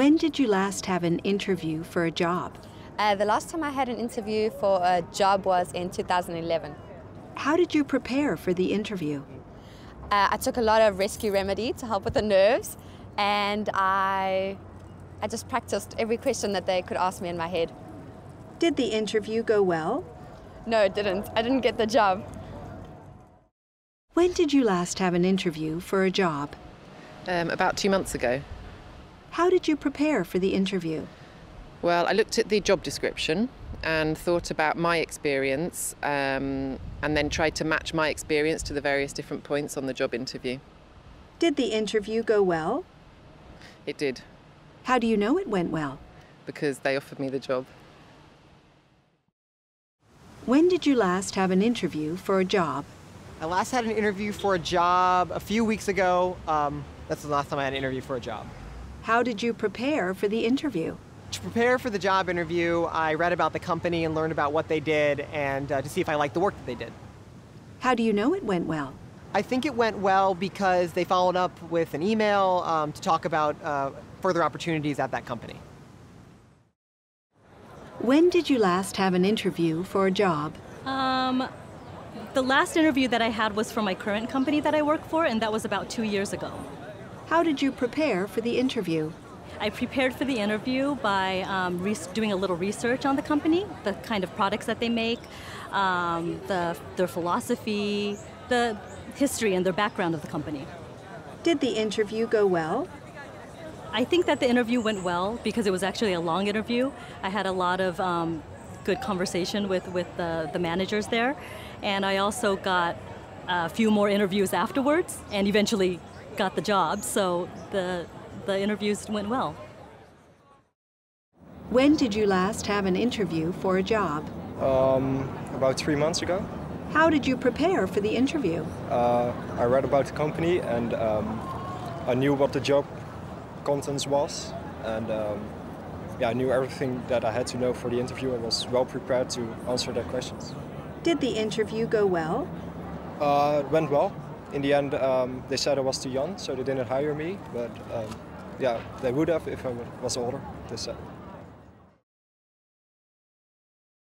When did you last have an interview for a job? The last time I had an interview for a job was in 2011. How did you prepare for the interview? I took a lot of rescue remedy to help with the nerves, and I just practiced every question that they could ask me in my head. Did the interview go well? No, it didn't. I didn't get the job. When did you last have an interview for a job? About 2 months ago. How did you prepare for the interview? Well, I looked at the job description and thought about my experience and then tried to match my experience to the various different points on the job interview. Did the interview go well? It did, How do you know it went well? because they offered me the job. When did you last have an interview for a job? I last had an interview for a job a few weeks ago. That's the last time I had an interview for a job. How did you prepare for the interview? To prepare for the job interview, I read about the company and learned about what they did and to see if I liked the work that they did. How do you know it went well? I think it went well because they followed up with an email to talk about further opportunities at that company. When did you last have an interview for a job? The last interview that I had was for my current company that I work for, and that was about 2 years ago. How did you prepare for the interview? I prepared for the interview by doing a little research on the company, the kind of products that they make, their philosophy, the history and their background of the company. Did the interview go well? I think that the interview went well because it was actually a long interview. I had a lot of good conversation with the managers there, and I also got a few more interviews afterwards and eventually got the job, so the interviews went well. When did you last have an interview for a job? About 3 months ago. How did you prepare for the interview? I read about the company and I knew what the job contents was, and I knew everything that I had to know for the interview. I was well prepared to answer their questions. Did the interview go well? It went well. In the end, they said I was too young, so they didn't hire me, but they would have if I was older, they said.